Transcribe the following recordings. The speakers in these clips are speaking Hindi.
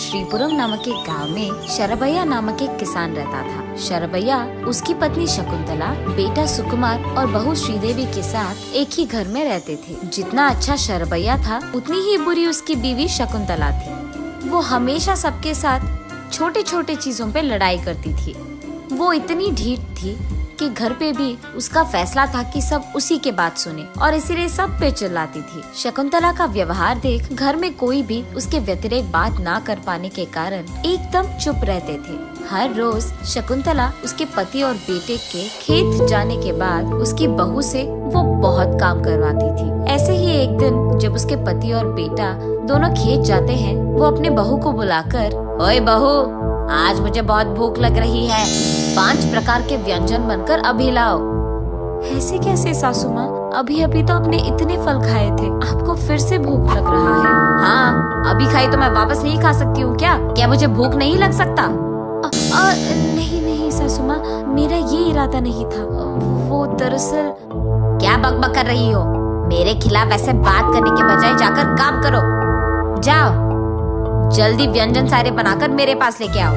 श्रीपुरम नामक एक गांव में शरभैया नामक एक किसान रहता था। शरभैया, उसकी पत्नी शकुंतला, बेटा सुकुमार और बहू श्रीदेवी के साथ एक ही घर में रहते थे। जितना अच्छा शरभैया था, उतनी ही बुरी उसकी बीवी शकुंतला थी। वो हमेशा सबके साथ छोटे छोटे चीजों पे लड़ाई करती थी। वो इतनी ढीठ थी कि घर पे भी उसका फैसला था कि सब उसी के बात सुने और इसीलिए सब पे चिल्लाती थी। शकुंतला का व्यवहार देख घर में कोई भी उसके व्यतिरेक बात ना कर पाने के कारण एकदम चुप रहते थे। हर रोज शकुंतला उसके पति और बेटे के खेत जाने के बाद उसकी बहू से वो बहुत काम करवाती थी। ऐसे ही एक दिन जब उसके पति और बेटा दोनों खेत जाते हैं, वो अपने बहू को बुलाकर, ओए बहू, आज मुझे बहुत भूख लग रही है, 5 प्रकार के व्यंजन बनकर अभी लाओ। ऐसे कैसे सासू माँ, अभी अभी तो आपने इतने फल खाए थे, आपको फिर से भूख लग रहा है? हाँ, अभी खाई तो मैं वापस नहीं खा सकती हूँ क्या? क्या मुझे भूख नहीं लग सकता? नहीं नहीं सासू माँ, मेरा ये इरादा नहीं था। वो दरअसल। क्या बकबक कर रही हो? मेरे खिलाफ ऐसे बात करने के बजाय जाकर काम करो। जाओ, जल्दी व्यंजन सारे बनाकर मेरे पास लेके आओ।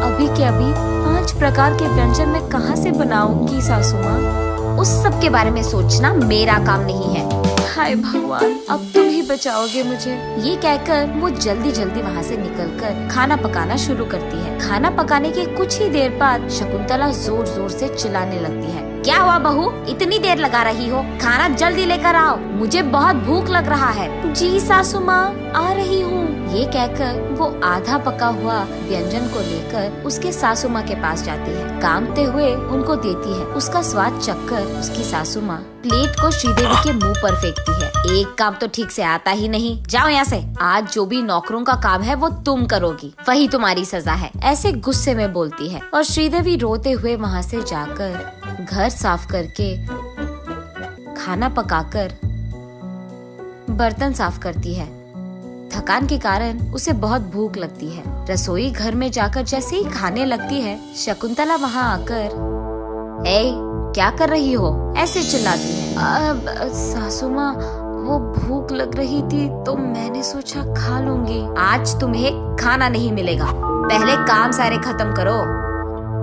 अभी के अभी 5 प्रकार के व्यंजन मैं कहाँ से बनाऊंगी सासू माँ? उस सब के बारे में सोचना मेरा काम नहीं है। हाय भगवान, अब तुम ही बचाओगे मुझे। ये कहकर वो जल्दी जल्दी वहाँ से निकलकर खाना पकाना शुरू करती है। खाना पकाने के कुछ ही देर बाद शकुंतला जोर जोर से चिल्लाने लगती है। क्या हुआ बहू, इतनी देर लगा रही हो? खाना जल्दी लेकर आओ, मुझे बहुत भूख लग रहा है। जी सासू माँ, आ रही हूँ। ये कहकर वो आधा पका हुआ व्यंजन को लेकर उसके सासू माँ के पास जाती है। कामते हुए उनको देती है। उसका स्वाद चखकर उसकी सासू माँ प्लेट को श्रीदेवी के मुंह पर फेंकती है। एक काम तो ठीक से आता ही नहीं, जाओ यहाँ से। आज जो भी नौकरों का काम है वो तुम करोगी, वही तुम्हारी सजा है। ऐसे गुस्से में बोलती है और श्रीदेवी रोते हुए वहाँ से जाकर घर साफ करके, खाना पकाकर, बर्तन साफ करती है। थकान के कारण उसे बहुत भूख लगती है। रसोई घर में जाकर जैसे ही खाने लगती है, शकुंतला वहाँ आकर, ए, क्या कर रही हो? ऐसे चिल्लाती है। सासू माँ, वो भूख लग रही थी तो मैंने सोचा खा लूंगी। आज तुम्हें खाना नहीं मिलेगा, पहले काम सारे खत्म करो।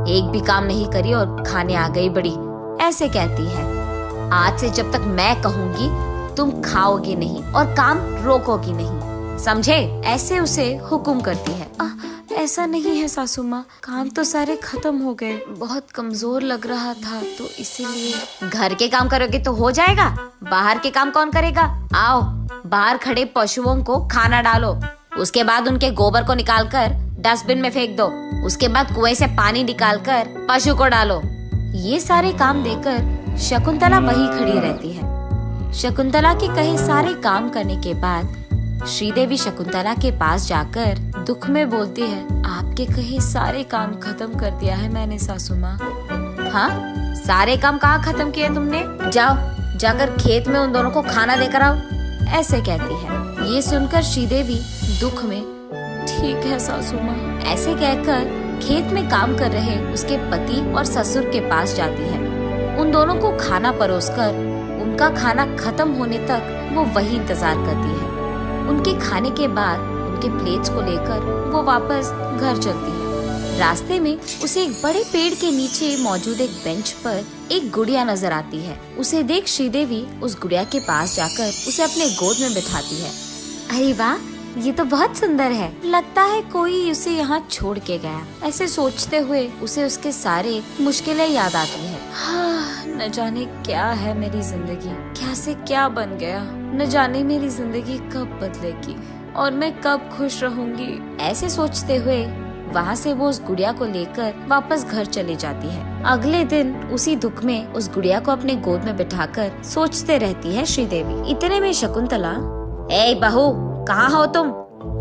एक भी काम नहीं करी और खाने आ गई बड़ी, ऐसे कहती है। आज से जब तक मैं कहूँगी तुम खाओगी नहीं और काम रोकोगी नहीं, समझे? ऐसे उसे हुक्म करती है। ऐसा नहीं है सासू माँ, काम तो सारे खत्म हो गए, बहुत कमजोर लग रहा था तो इसीलिए। घर के काम करोगे तो हो जाएगा, बाहर के काम कौन करेगा? आओ, बाहर खड़े पशुओं को खाना डालो, उसके बाद उनके गोबर को निकालकर डस्टबिन में फेंक दो, उसके बाद कुएं से पानी निकालकर पशु को डालो। ये सारे काम देकर शकुंतला वही खड़ी रहती है। शकुंतला के कहे सारे काम करने के बाद श्रीदेवी शकुंतला के पास जाकर दुख में बोलती है, आपके कहे सारे काम खत्म कर दिया है मैंने सासू माँ। हाँ, सारे काम कहाँ खत्म किए तुमने? जाओ, जाकर खेत में उन दोनों को खाना देकर आओ, ऐसे कहती है। ये सुनकर श्रीदेवी दुख में, ठीक है सासू माँ, ऐसे कहकर खेत में काम कर रहे उसके पति और ससुर के पास जाती है। उन दोनों को खाना परोसकर उनका खाना खत्म होने तक वो वही इंतजार करती है। उनके खाने के बाद उनके प्लेट्स को लेकर वो वापस घर चलती है। रास्ते में उसे एक बड़े पेड़ के नीचे मौजूद एक बेंच पर एक गुड़िया नजर आती है। उसे देख श्रीदेवी उस गुड़िया के पास जाकर उसे अपने गोद में बिठाती है। अरे वाह, ये तो बहुत सुंदर है, लगता है कोई उसे यहाँ छोड़ के गया। ऐसे सोचते हुए उसे उसके सारे मुश्किलें याद आती है। हाँ, न जाने क्या है मेरी जिंदगी, क्या से क्या बन गया, न जाने मेरी जिंदगी कब बदलेगी और मैं कब खुश रहूंगी। ऐसे सोचते हुए वहाँ से वो उस गुड़िया को लेकर वापस घर चली जाती है। अगले दिन उसी दुख में उस गुड़िया को अपने गोद में बिठाकर सोचते रहती है श्रीदेवी। इतने में शकुंतला, ए बहू, कहाँ हो तुम?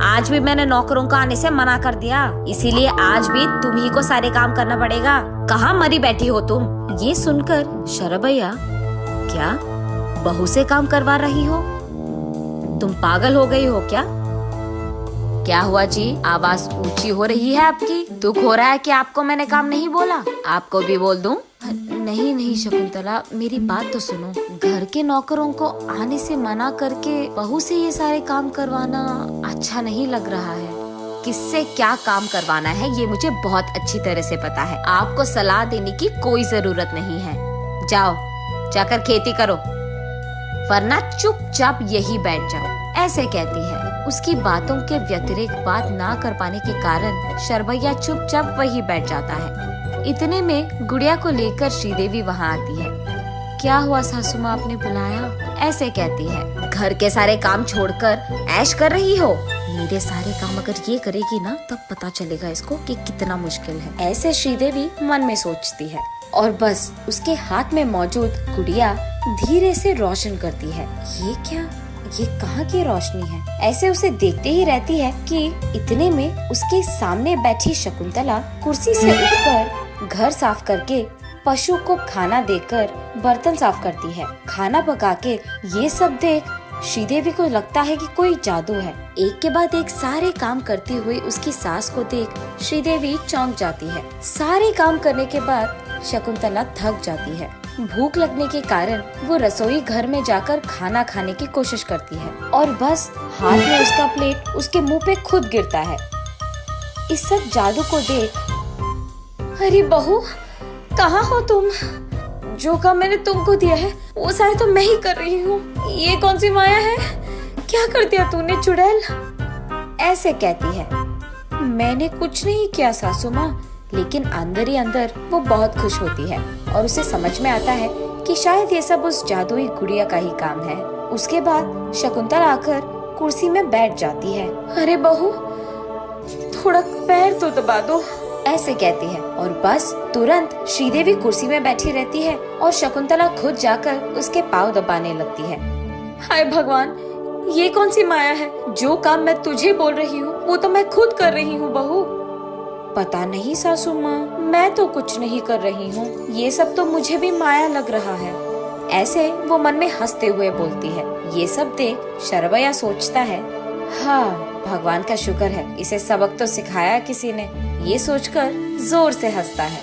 आज भी मैंने नौकरों को आने से मना कर दिया, इसीलिए आज भी तुम ही को सारे काम करना पड़ेगा। कहाँ मरी बैठी हो तुम? ये सुनकर शरभैया, क्या बहू से काम करवा रही हो? तुम पागल हो गई हो क्या? क्या हुआ जी, आवाज ऊंची हो रही है आपकी? दुख हो रहा है कि आपको मैंने काम नहीं बोला? आपको भी बोल दूं? नहीं नहीं शकुंतला, मेरी बात तो सुनो। घर के नौकरों को आने से मना करके बहू से ये सारे काम करवाना अच्छा नहीं लग रहा है। किससे क्या काम करवाना है ये मुझे बहुत अच्छी तरह से पता है। आपको सलाह देने की कोई जरूरत नहीं है। जाओ, जाकर खेती करो, वरना चुपचाप यही बैठ जाओ, ऐसे कहती है। उसकी बातों के व्यतिरिक्त बात ना कर पाने के कारण शरभैया चुपचाप वही बैठ जाता है। इतने में गुड़िया को लेकर श्रीदेवी वहाँ आती है। क्या हुआ सासू माँ, आपने बुलाया? ऐसे कहती है। घर के सारे काम छोड़कर ऐश कर रही हो? मेरे सारे काम अगर ये करेगी ना तब पता चलेगा इसको कि कितना मुश्किल है, ऐसे श्रीदेवी मन में सोचती है। और बस उसके हाथ में मौजूद गुड़िया धीरे से रोशन करती है। ये क्या, ये कहाँ की रोशनी है? ऐसे उसे देखते ही रहती है कि इतने में उसके सामने बैठी शकुंतला कुर्सी से उठकर घर साफ करके पशु को खाना देकर बर्तन साफ करती है। खाना पका के ये सब देख श्रीदेवी को लगता है कि कोई जादू है। एक के बाद एक सारे काम करती हुई उसकी सास को देख श्रीदेवी चौंक जाती है। सारे काम करने के बाद शकुंतला थक जाती है। भूख लगने के कारण वो रसोई घर में जाकर खाना खाने की कोशिश करती है और बस हाथ में उसका प्लेट उसके मुंह पे खुद गिरता है। इस सब जादू को देख, अरे बहू, कहाँ हो तुम? जो काम मैंने तुमको दिया है वो सारे तो मैं ही कर रही हूँ। ये कौन सी माया है? क्या कर दिया तूने चुड़ैल? ऐसे कहती है। मैंने कुछ नहीं किया सासू माँ, लेकिन अंदर ही अंदर वो बहुत खुश होती है और उसे समझ में आता है कि शायद ये सब उस जादुई गुड़िया का ही काम है। उसके बाद शकुंतला आकर कुर्सी में बैठ जाती है। अरे बहू, थोड़ा पैर तो दबा दो, ऐसे कहती है। और बस तुरंत श्रीदेवी कुर्सी में बैठी रहती है और शकुंतला खुद जाकर उसके पाँव दबाने लगती है। हाय भगवान, ये कौन सी माया है? जो काम मैं तुझे बोल रही हूँ वो तो मैं खुद कर रही हूँ बहू। पता नहीं सासू माँ, मैं तो कुछ नहीं कर रही हूँ, ये सब तो मुझे भी माया लग रहा है, ऐसे वो मन में हंसते हुए बोलती है। ये सब देख शरभैया सोचता है, हाँ भगवान का शुक्र है, इसे सबक तो सिखाया किसी ने। ये सोचकर जोर से हंसता है।